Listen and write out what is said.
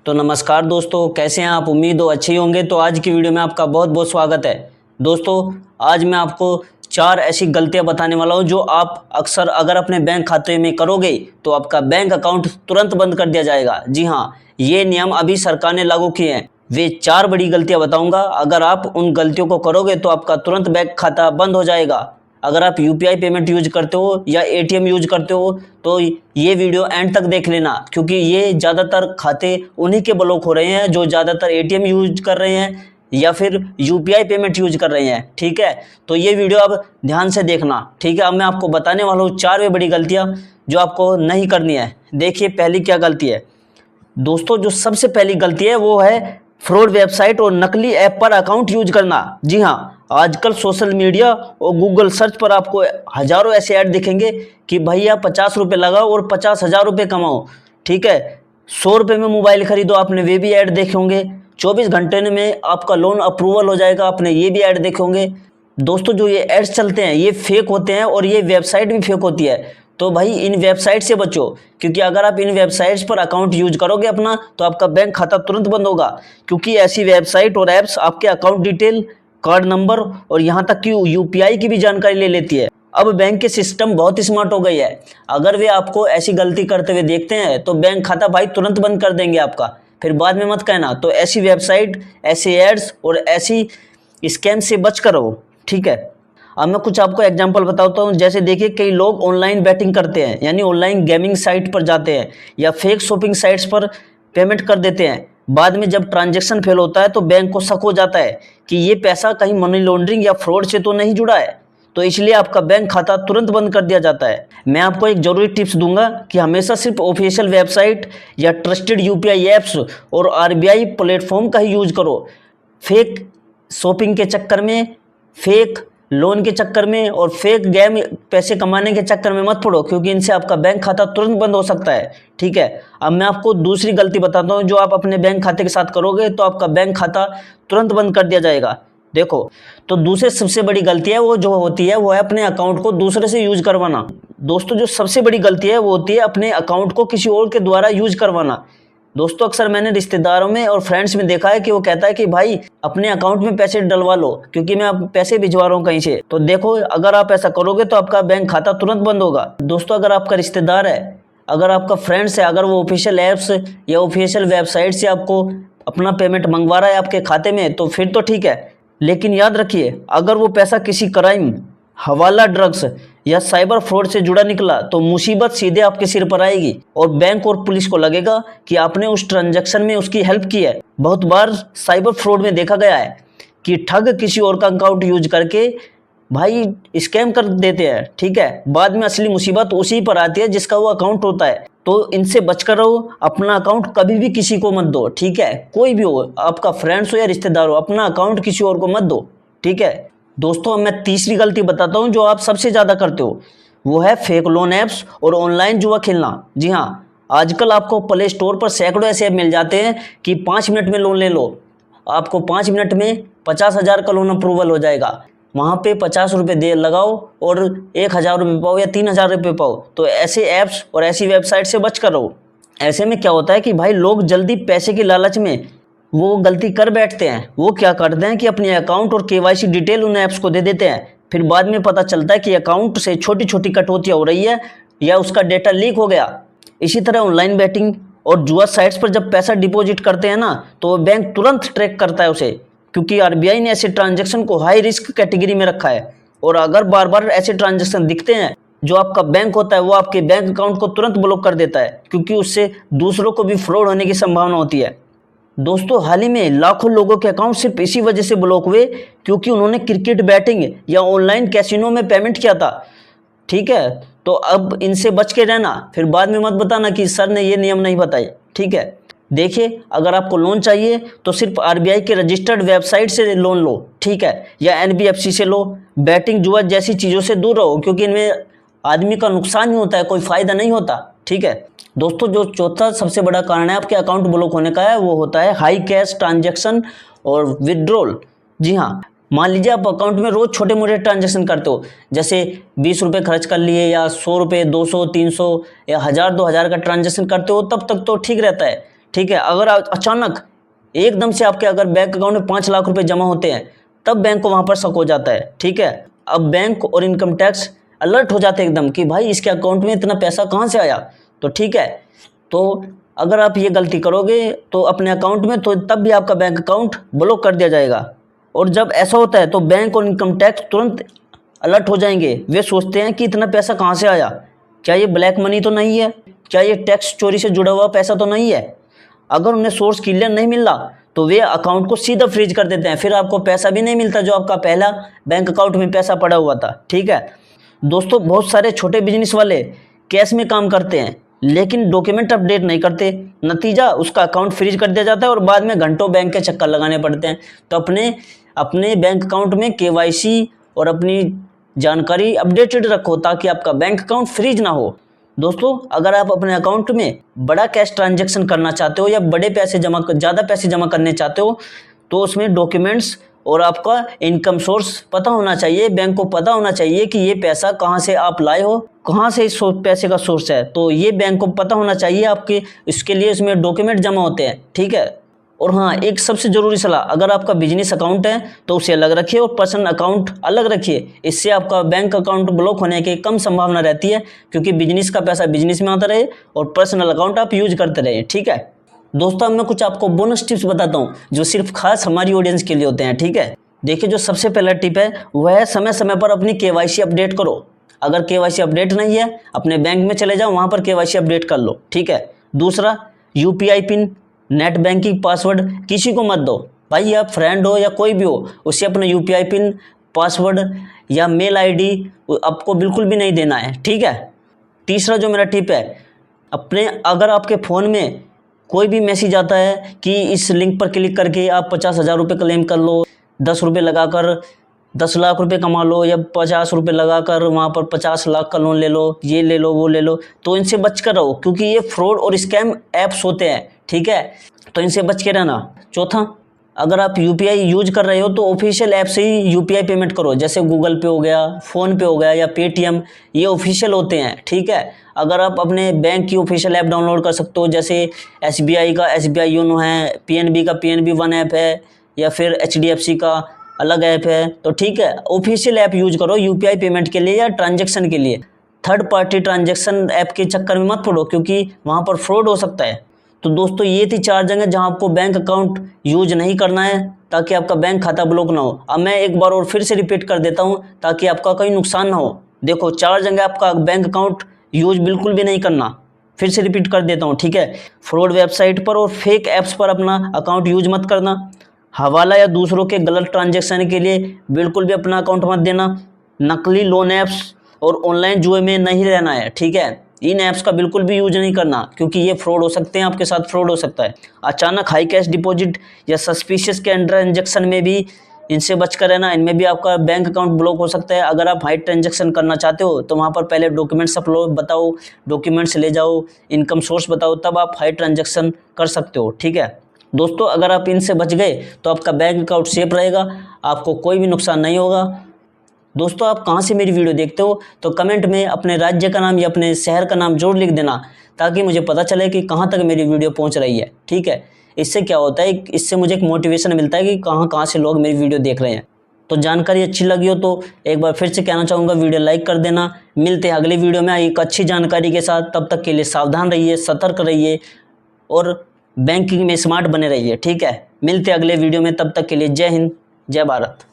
तो नमस्कार दोस्तों, कैसे हैं आप। उम्मीद हो अच्छे ही होंगे। तो आज की वीडियो में आपका बहुत बहुत स्वागत है। दोस्तों, आज मैं आपको 4 ऐसी गलतियां बताने वाला हूं जो आप अक्सर अगर अपने बैंक खाते में करोगे तो आपका बैंक अकाउंट तुरंत बंद कर दिया जाएगा। जी हाँ, ये नियम अभी सरकार ने लागू किए हैं। वे 4 बड़ी गलतियां बताऊंगा, अगर आप उन गलतियों को करोगे तो आपका तुरंत बैंक खाता बंद हो जाएगा। अगर आप यूपीआई पेमेंट यूज करते हो या एटीएम यूज करते हो तो ये वीडियो एंड तक देख लेना, क्योंकि ये ज़्यादातर खाते उन्हीं के ब्लॉक हो रहे हैं जो ज़्यादातर एटीएम यूज कर रहे हैं या फिर यूपीआई पेमेंट यूज कर रहे हैं। ठीक है, तो ये वीडियो अब ध्यान से देखना। ठीक है, अब मैं आपको बताने वाला हूँ 4 वे बड़ी गलतियाँ जो आपको नहीं करनी है। देखिए पहली क्या गलती है। दोस्तों, जो सबसे पहली गलती है वो है फ्रॉड वेबसाइट और नकली ऐप पर अकाउंट यूज करना। जी हाँ, आजकल सोशल मीडिया और गूगल सर्च पर आपको हजारों ऐसे ऐड दिखेंगे कि भैया 50 रुपये लगाओ और 50,000 रुपये कमाओ। ठीक है, 100 रुपये में मोबाइल खरीदो, आपने वे भी ऐड देखे होंगे। 24 घंटे में आपका लोन अप्रूवल हो जाएगा, आपने ये भी ऐड देखे होंगे। दोस्तों, जो ये एड्स चलते हैं ये फेक होते हैं और ये वेबसाइट भी फेक होती है। तो भाई इन वेबसाइट से बचो, क्योंकि अगर आप इन वेबसाइट्स पर अकाउंट यूज करोगे अपना तो आपका बैंक खाता तुरंत बंद होगा, क्योंकि ऐसी वेबसाइट और ऐप्स आपके अकाउंट डिटेल, कार्ड नंबर और यहाँ तक कि यूपीआई की भी जानकारी ले लेती है। अब बैंक के सिस्टम बहुत स्मार्ट हो गई है। अगर वे आपको ऐसी गलती करते हुए देखते हैं तो बैंक खाता भाई तुरंत बंद कर देंगे आपका। फिर बाद में मत कहना। तो ऐसी वेबसाइट, ऐसे एड्स और ऐसी स्कैम से बच कर रहो। ठीक है, अब मैं कुछ आपको एग्जांपल बताता हूँ। जैसे देखिए, कई लोग ऑनलाइन बैटिंग करते हैं, यानी ऑनलाइन गेमिंग साइट पर जाते हैं या फेक शॉपिंग साइट्स पर पेमेंट कर देते हैं। बाद में जब ट्रांजैक्शन फेल होता है तो बैंक को शक हो जाता है कि ये पैसा कहीं मनी लॉन्ड्रिंग या फ्रॉड से तो नहीं जुड़ा है, तो इसलिए आपका बैंक खाता तुरंत बंद कर दिया जाता है। मैं आपको एक जरूरी टिप्स दूंगा कि हमेशा सिर्फ ऑफिशियल वेबसाइट या ट्रस्टेड यूपीआई ऐप्स और आरबीआई प्लेटफॉर्म का ही यूज करो। फेक शॉपिंग के चक्कर में, फेक लोन के चक्कर में और फेक गेम पैसे कमाने के चक्कर में मत पड़ो, क्योंकि इनसे आपका बैंक खाता तुरंत बंद हो सकता है। ठीक है, अब मैं आपको दूसरी गलती बताता हूँ जो आप अपने बैंक खाते के साथ करोगे तो आपका बैंक खाता तुरंत बंद कर दिया जाएगा। देखो, तो दूसरी सबसे बड़ी गलती है वो जो होती है वो है अपने अकाउंट को दूसरे से यूज करवाना। दोस्तों, जो सबसे बड़ी गलती है वो होती है अपने अकाउंट को किसी और के द्वारा यूज करवाना। दोस्तों, अक्सर मैंने रिश्तेदारों में और फ्रेंड्स में देखा है कि वो कहता है कि भाई अपने अकाउंट में पैसे डलवा लो, क्योंकि मैं अब पैसे भिजवा रहा हूँ कहीं से। तो देखो, अगर आप ऐसा करोगे तो आपका बैंक खाता तुरंत बंद होगा। दोस्तों, अगर आपका रिश्तेदार है, अगर आपका फ्रेंड्स है, अगर वो ऑफिशियल ऐप्स या ऑफिशियल वेबसाइट से आपको अपना पेमेंट मंगवा रहा है आपके खाते में तो फिर तो ठीक है, लेकिन याद रखिए, अगर वो पैसा किसी क्राइम, हवाला, ड्रग्स या साइबर फ्रॉड से जुड़ा निकला तो मुसीबत सीधे आपके सिर पर आएगी और बैंक और पुलिस को लगेगा कि आपने उस ट्रांजैक्शन में उसकी हेल्प की है। बहुत बार साइबर फ्रॉड में देखा गया है कि ठग किसी और का अकाउंट यूज करके भाई स्कैम कर देते हैं। ठीक है, बाद में असली मुसीबत उसी पर आती है जिसका वो अकाउंट होता है। तो इनसे बचकर रहो, अपना अकाउंट कभी भी किसी को मत दो। ठीक है, कोई भी हो, आपका फ्रेंड्स हो या रिश्तेदार हो, अपना अकाउंट किसी और को मत दो। ठीक है दोस्तों, मैं तीसरी गलती बताता हूं जो आप सबसे ज़्यादा करते हो, वो है फेक लोन ऐप्स और ऑनलाइन जुआ खेलना। जी हाँ, आजकल आपको प्ले स्टोर पर सैकड़ों ऐसे ऐप मिल जाते हैं कि 5 मिनट में लोन ले लो। आपको 5 मिनट में 50,000 का लोन अप्रूवल हो जाएगा। वहाँ पे 50 रुपये दे लगाओ और 1,000 रुपये पाओ या 3,000 रुपये पाओ। तो ऐसे ऐप्स और ऐसी वेबसाइट से बच कर रहो। ऐसे में क्या होता है कि भाई लोग जल्दी पैसे की लालच में वो गलती कर बैठते हैं। वो क्या करते हैं कि अपने अकाउंट और केवाईसी डिटेल उन ऐप्स को दे देते हैं। फिर बाद में पता चलता है कि अकाउंट से छोटी छोटी कटौतियाँ हो रही है या उसका डेटा लीक हो गया। इसी तरह ऑनलाइन बैटिंग और जुआ साइट्स पर जब पैसा डिपॉजिट करते हैं ना तो बैंक तुरंत ट्रैक करता है उसे, क्योंकि आरबीआई ने ऐसे ट्रांजेक्शन को हाई रिस्क कैटेगरी में रखा है। और अगर बार बार ऐसे ट्रांजेक्शन दिखते हैं, जो आपका बैंक होता है वो आपके बैंक अकाउंट को तुरंत ब्लॉक कर देता है, क्योंकि उससे दूसरों को भी फ्रॉड होने की संभावना होती है। दोस्तों, हाल ही में लाखों लोगों के अकाउंट सिर्फ इसी वजह से ब्लॉक हुए क्योंकि उन्होंने क्रिकेट बैटिंग या ऑनलाइन कैसीनो में पेमेंट किया था। ठीक है, तो अब इनसे बच के रहना, फिर बाद में मत बताना कि सर ने ये नियम नहीं बताए। ठीक है, देखिए, अगर आपको लोन चाहिए तो सिर्फ आरबीआई के रजिस्टर्ड वेबसाइट से लोन लो। ठीक है, या एनबीएफसी से लो। बैटिंग, जुआ जैसी चीज़ों से दूर रहो, क्योंकि इनमें आदमी का नुकसान ही होता है, कोई फ़ायदा नहीं होता। ठीक है दोस्तों, जो चौथा सबसे बड़ा कारण है आपके अकाउंट ब्लॉक होने का है वो होता है हाई कैश ट्रांजैक्शन और विड्रॉल। जी हाँ, मान लीजिए आप अकाउंट में रोज छोटे मोटे ट्रांजैक्शन करते हो, जैसे 20 रुपये खर्च कर लिए या 100 रुपये, 200, 300 या 1000, 2000 का ट्रांजैक्शन करते हो, तब तक तो ठीक रहता है। ठीक है। अगर अचानक एकदम से आपके अगर बैंक अकाउंट में 5 लाख रुपए जमा होते हैं तब बैंक को वहाँ पर शक हो जाता है, ठीक है। अब बैंक और इनकम टैक्स अलर्ट हो जाते हैं एकदम कि भाई इसके अकाउंट में इतना पैसा कहाँ से आया, तो ठीक है। तो अगर आप ये गलती करोगे तो अपने अकाउंट में, तो तब भी आपका बैंक अकाउंट ब्लॉक कर दिया जाएगा। और जब ऐसा होता है तो बैंक और इनकम टैक्स तुरंत अलर्ट हो जाएंगे। वे सोचते हैं कि इतना पैसा कहाँ से आया, क्या ये ब्लैक मनी तो नहीं है, क्या ये टैक्स चोरी से जुड़ा हुआ पैसा तो नहीं है। अगर उन्हें सोर्स क्लियर नहीं मिल रहा तो वे अकाउंट को सीधा फ्रीज कर देते हैं, फिर आपको पैसा भी नहीं मिलता जो आपका पहला बैंक अकाउंट में पैसा पड़ा हुआ था, ठीक है। दोस्तों बहुत सारे छोटे बिजनेस वाले कैश में काम करते हैं लेकिन डॉक्यूमेंट अपडेट नहीं करते, नतीजा उसका अकाउंट फ्रीज कर दिया जाता है और बाद में घंटों बैंक के चक्कर लगाने पड़ते हैं। तो अपने बैंक अकाउंट में केवाईसी और अपनी जानकारी अपडेटेड रखो ताकि आपका बैंक अकाउंट फ्रीज ना हो। दोस्तों अगर आप अपने अकाउंट में बड़ा कैश ट्रांजैक्शन करना चाहते हो या ज़्यादा पैसे जमा करने चाहते हो तो उसमें डॉक्यूमेंट्स और आपका इनकम सोर्स पता होना चाहिए। बैंक को पता होना चाहिए कि ये पैसा कहाँ से आप लाए हो, कहाँ से इस पैसे का सोर्स है, तो ये बैंक को पता होना चाहिए आपके। इसके लिए इसमें डॉक्यूमेंट जमा होते हैं, ठीक है। और हाँ, एक सबसे ज़रूरी सलाह, अगर आपका बिजनेस अकाउंट है तो उसे अलग रखिए और पर्सनल अकाउंट अलग रखिए। इससे आपका बैंक अकाउंट ब्लॉक होने की कम संभावना रहती है, क्योंकि बिजनेस का पैसा बिजनेस में आता रहे और पर्सनल अकाउंट आप यूज करते रहे, ठीक है। दोस्तों अब मैं कुछ आपको बोनस टिप्स बताता हूँ जो सिर्फ खास हमारी ऑडियंस के लिए होते हैं, ठीक है। देखिए जो सबसे पहला टिप है वह है समय समय पर अपनी केवाईसी अपडेट करो। अगर केवाईसी अपडेट नहीं है अपने बैंक में चले जाओ, वहाँ पर केवाईसी अपडेट कर लो, ठीक है। दूसरा, UPI pin, net banking password किसी को मत दो भाई, आप फ्रेंड हो या कोई भी हो, उसे अपना यूपीआई पिन, पासवर्ड या मेल आईडी आपको बिल्कुल भी नहीं देना है, ठीक है। तीसरा जो मेरा टिप है, अगर आपके फ़ोन में कोई भी मैसेज आता है कि इस लिंक पर क्लिक करके आप 50,000 रुपये क्लेम कर लो, 10 रुपये लगाकर 10 लाख रुपए कमा लो, या 50 रुपये लगाकर वहाँ पर 50 लाख का लोन ले लो, ये ले लो वो ले लो, तो इनसे बच कर रहो क्योंकि ये फ्रॉड और स्कैम ऐप्स होते हैं, ठीक है। तो इनसे बच के रहना। चौथा, अगर आप यूपीआई यूज कर रहे हो तो ऑफिशियल ऐप से ही यूपीआई पेमेंट करो, जैसे गूगल पे हो गया, फ़ोन पे हो गया या पेटीएम, ये ऑफिशियल होते हैं, ठीक है। अगर आप अपने बैंक की ऑफिशियल ऐप डाउनलोड कर सकते हो, जैसे एसबीआई का एसबीआई योनो है, पीएनबी का पीएनबी वन ऐप है, या फिर एचडीएफसी का अलग ऐप है, तो ठीक है, ऑफिशियल ऐप यूज करो यूपीआई पेमेंट के लिए या ट्रांजैक्शन के लिए। थर्ड पार्टी ट्रांजैक्शन ऐप के चक्कर में मत पड़ो क्योंकि वहाँ पर फ्रॉड हो सकता है। तो दोस्तों ये थी 4 जगह जहाँ आपको बैंक अकाउंट यूज नहीं करना है ताकि आपका बैंक खाता ब्लॉक ना हो। अब मैं एक बार और फिर से रिपीट कर देता हूँ ताकि आपका कोई नुकसान ना हो। देखो 4 जगह आपका बैंक अकाउंट यूज बिल्कुल भी नहीं करना, फिर से रिपीट कर देता हूँ, ठीक है। फ्रॉड वेबसाइट पर और फेक ऐप्स पर अपना अकाउंट यूज मत करना। हवाला या दूसरों के गलत ट्रांजैक्शन के लिए बिल्कुल भी अपना अकाउंट मत देना। नकली लोन ऐप्स और ऑनलाइन जुए में नहीं रहना है, ठीक है। इन ऐप्स का बिल्कुल भी यूज नहीं करना क्योंकि ये फ्रॉड हो सकते हैं, आपके साथ फ्रॉड हो सकता है। अचानक हाई कैश डिपॉजिट या सस्पिशियस के ट्रांजैक्शन में भी इनसे बचकर रहना, इनमें भी आपका बैंक अकाउंट ब्लॉक हो सकता है। अगर आप हाई ट्रांजैक्शन करना चाहते हो तो वहाँ पर पहले डॉक्यूमेंट्स अपलोड बताओ, डॉक्यूमेंट्स ले जाओ, इनकम सोर्स बताओ, तब आप हाई ट्रांजैक्शन कर सकते हो, ठीक है। दोस्तों अगर आप इनसे बच गए तो आपका बैंक अकाउंट सेफ रहेगा, आपको कोई भी नुकसान नहीं होगा। दोस्तों आप कहाँ से मेरी वीडियो देखते हो तो कमेंट में अपने राज्य का नाम या अपने शहर का नाम जरूर लिख देना ताकि मुझे पता चले कि कहाँ तक मेरी वीडियो पहुँच रही है, ठीक है। इससे क्या होता है, इससे मुझे एक मोटिवेशन मिलता है कि कहाँ से लोग मेरी वीडियो देख रहे हैं। तो जानकारी अच्छी लगी हो तो एक बार फिर से कहना चाहूँगा, वीडियो लाइक कर देना। मिलते हैं अगली वीडियो में एक अच्छी जानकारी के साथ, तब तक के लिए सावधान रहिए, सतर्क रहिए और बैंकिंग में स्मार्ट बने रहिए, ठीक है। मिलते हैं अगले वीडियो में, तब तक के लिए जय हिंद, जय भारत।